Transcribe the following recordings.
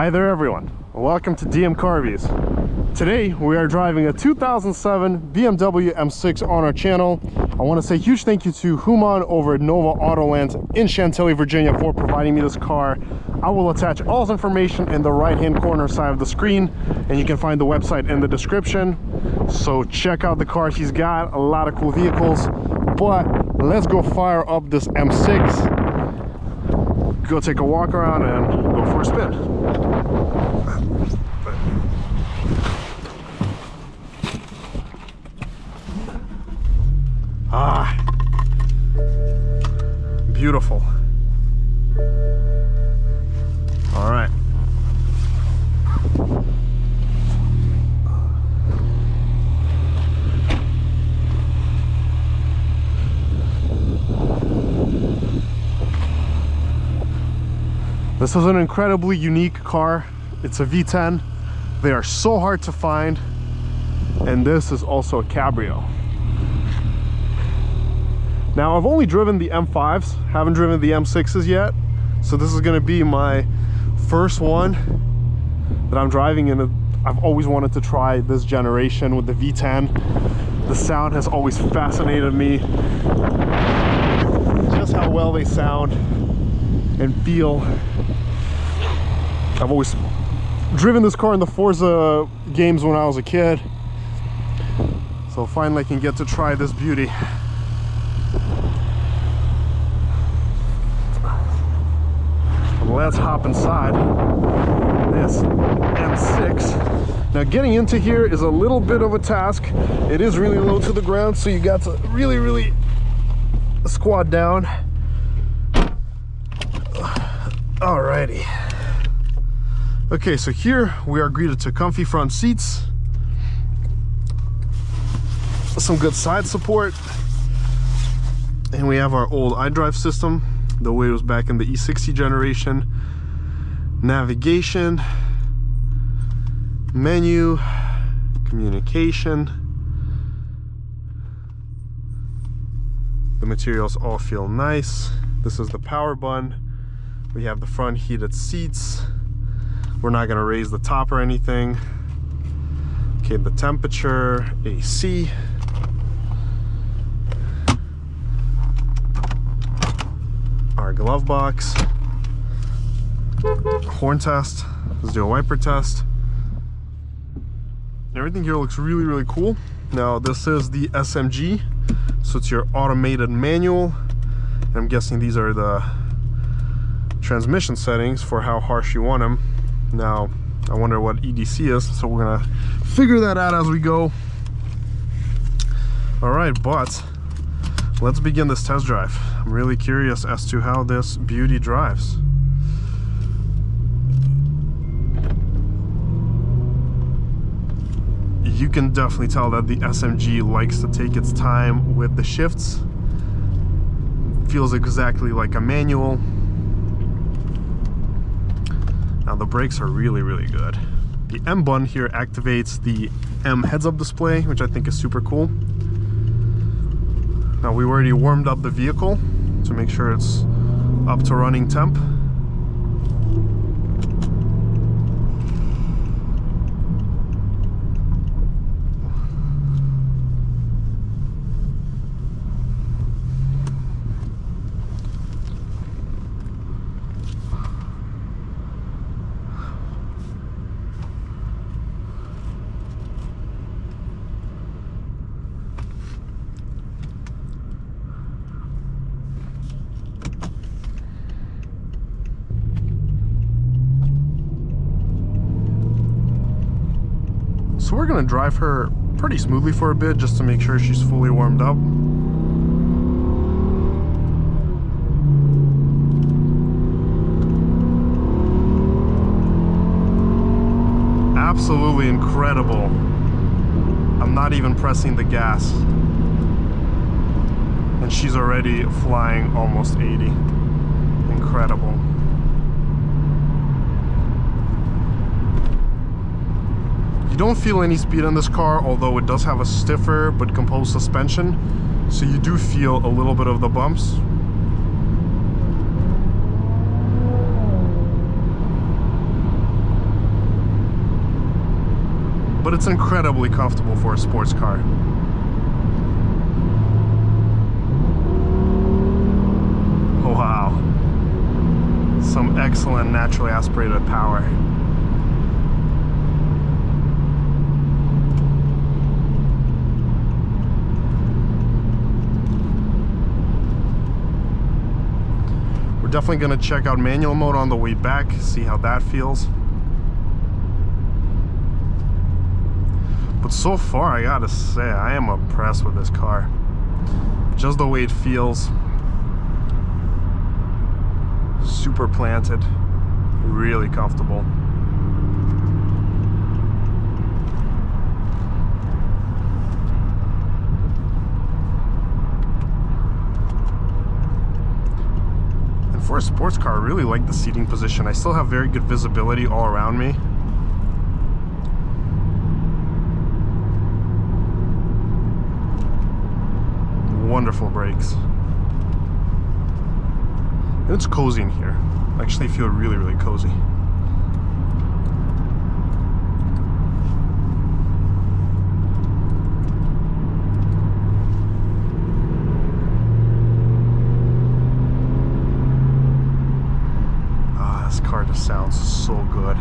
Hi there everyone, welcome to DM Carvies. Today we are driving a 2007 BMW M6 on our channel. I want to say a huge thank you to Hooman over at Nova Autoland in Chantilly, Virginia for providing me this car. I will attach all this information in the right hand corner side of the screen, and you can find the website in the description. So check out the car. She's got a lot of cool vehicles, but let's go fire up this M6, go take a walk around and go for a spin. Ah, beautiful. All right. This is an incredibly unique car. It's a V10. They are so hard to find. And this is also a Cabrio. Now, I've only driven the M5s, haven't driven the M6s yet. So this is gonna be my first one that I'm driving, and I've always wanted to try this generation with the V10. The sound has always fascinated me. Just how well they sound and feel. I've always driven this car in the Forza games when I was a kid. So finally I can get to try this beauty. Let's hop inside this M6. Now getting into here is a little bit of a task. It is really low to the ground, so you got to really squat down. Alrighty. Okay, so here we are greeted to comfy front seats, some good side support, and we have our old iDrive system, the way it was back in the E60 generation. Navigation, menu, communication. The materials all feel nice. This is the power button. We have the front heated seats. We're not gonna raise the top or anything. Okay, the temperature, AC. Our glove box. Horn test. Let's do a wiper test. Everything here looks really cool. Now this is the SMG, so it's your automated manual. I'm guessing these are the transmission settings for how harsh you want them. Now I wonder what EDC is, so we're gonna figure that out as we go. All right, but let's begin this test drive. I'm really curious as to how this beauty drives. You can definitely tell that the SMG likes to take its time with the shifts. Feels exactly like a manual. Now the brakes are really good. The M button here activates the M heads-up display, which I think is super cool. Now we already warmed up the vehicle to make sure it's up to running temp. So we're gonna drive her pretty smoothly for a bit just to make sure she's fully warmed up. Absolutely incredible. I'm not even pressing the gas, and she's already flying almost 80. Incredible. don't feel any speed on this car, although it does have a stiffer but composed suspension, so you do feel a little bit of the bumps. but it's incredibly comfortable for a sports car. Wow. Some excellent naturally aspirated power. We're definitely going to check out manual mode on the way back, see how that feels. But so far, I gotta say, I am impressed with this car. Just the way it feels. Super planted, really comfortable. And for a sports car, I really like the seating position. I still have very good visibility all around me. Wonderful brakes. And it's cozy in here. I actually feel really, really cozy. Ah, this car just sounds so good.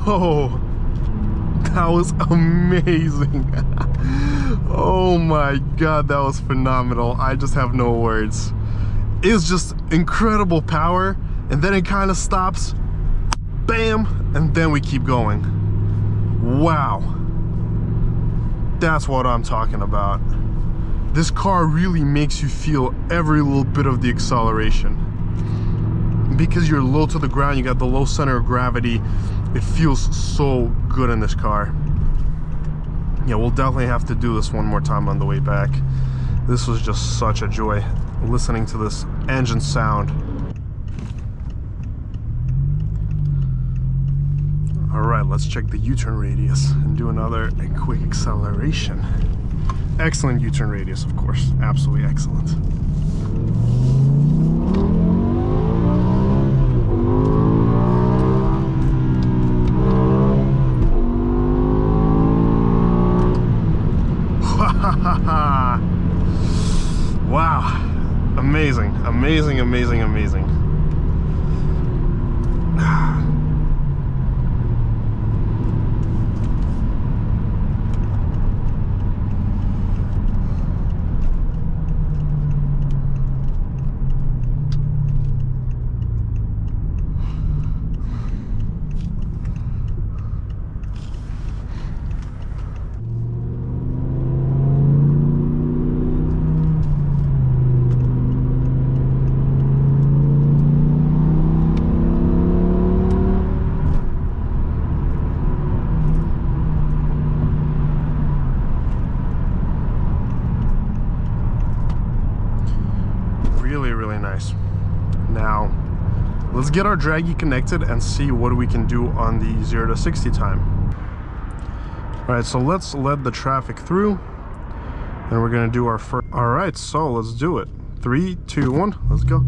Whoa, that was amazing. Oh my god, that was phenomenal. I just have no words. It's just incredible power, and then it kind of stops, bam, and then we keep going. Wow, that's what I'm talking about. This car really makes you feel every little bit of the acceleration. Because you're low to the ground, you got the low center of gravity. It feels so good in this car. Yeah, we'll definitely have to do this one more time on the way back. This was just such a joy, listening to this engine sound. All right, let's check the U-turn radius and do another quick acceleration. Excellent U-turn radius, of course, absolutely excellent. Wow, amazing, amazing, amazing, amazing. let's get our draggy connected and see what we can do on the 0 to 60 time. All right, so let's let the traffic through, and we're gonna do our first. All right, so let's do it. 3, 2, 1, let's go.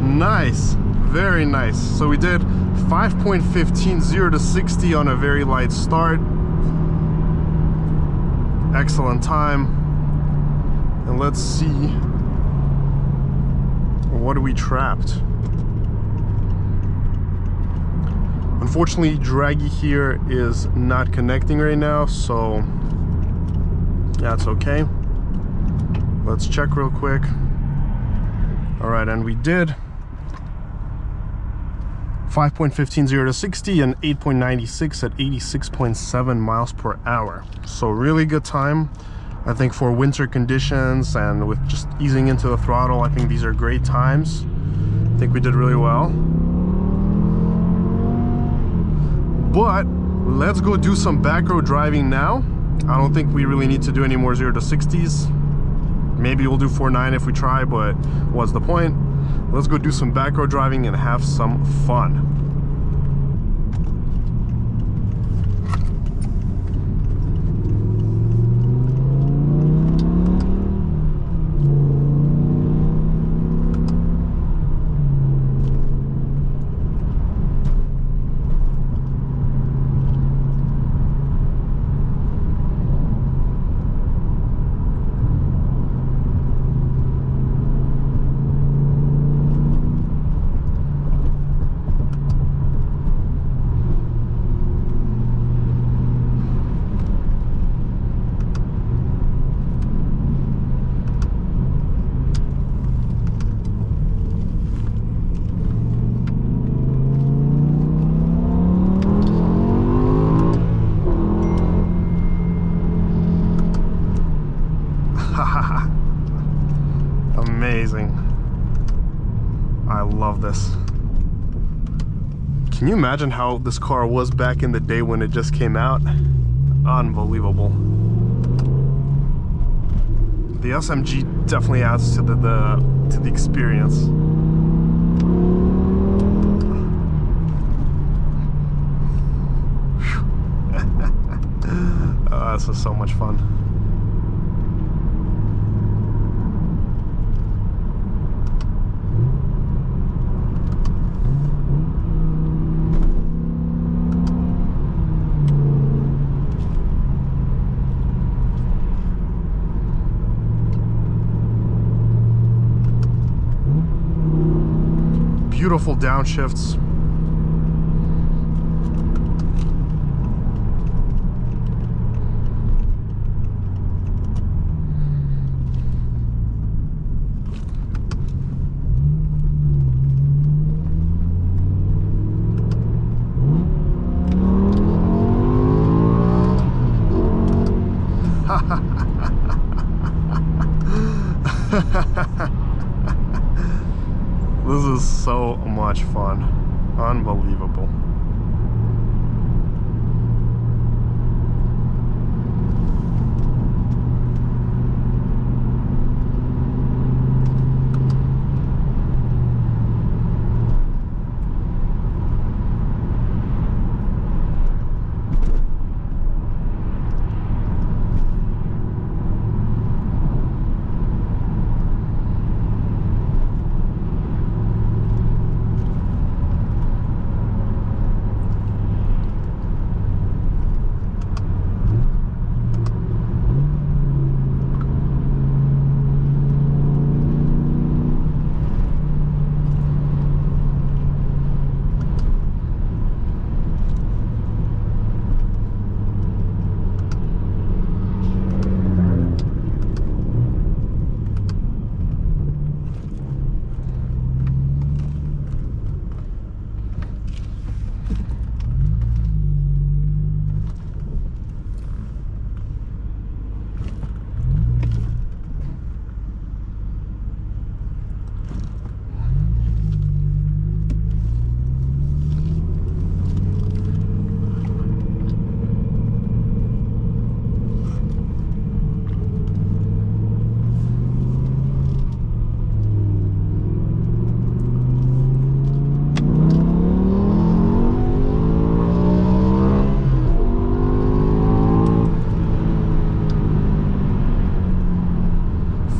Nice, very nice. So we did 5.15 0 to 60 on a very light start. Excellent time. And let's see, what are we trapped? Unfortunately, draggy here is not connecting right now, so that's okay. Let's check real quick. All right, and we did 5.15 0 to 60 and 8.96 at 86.7 miles per hour. So really good time. I think for winter conditions and with just easing into the throttle, I think these are great times. I think we did really well. But let's go do some backroad driving now. I don't think we really need to do any more 0 to 60s. Maybe we'll do 4.9 if we try, but what's the point? Let's go do some backroad driving and have some fun. Amazing. I love this. Can you imagine how this car was back in the day when it just came out? Unbelievable. The SMG definitely adds to the experience. Oh, this is so much fun. Beautiful downshifts. This is so much fun. Unbelievable.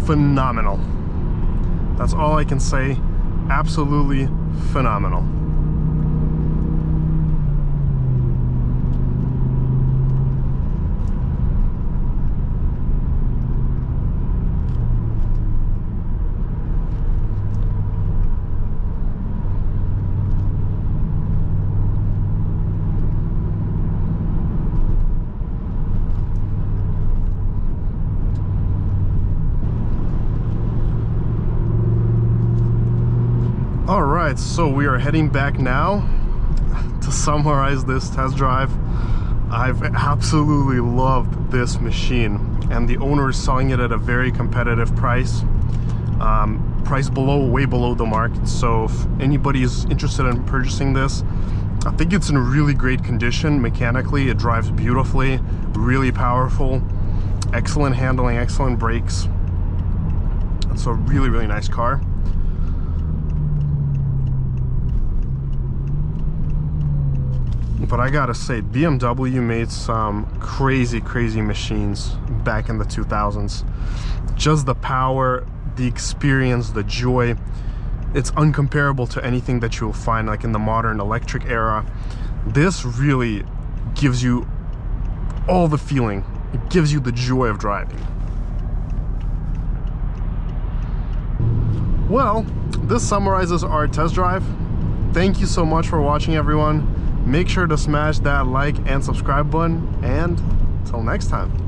phenomenal. That's all I can say. Absolutely phenomenal. Alright, so we are heading back now to summarize this test drive. I've absolutely loved this machine, and the owner is selling it at a very competitive price. Price way below the market. So if anybody is interested in purchasing this, I think it's in really great condition mechanically. It drives beautifully, really powerful, excellent handling, excellent brakes. It's a really, really nice car. But I gotta say, BMW made some crazy machines back in the 2000s. Just the power, the experience, the joy, it's uncomparable to anything that you'll find like in the modern electric era. This really gives you all the feeling. It gives you the joy of driving. Well, this summarizes our test drive. Thank you so much for watching, everyone. Make sure to smash that like and subscribe button, and until next time.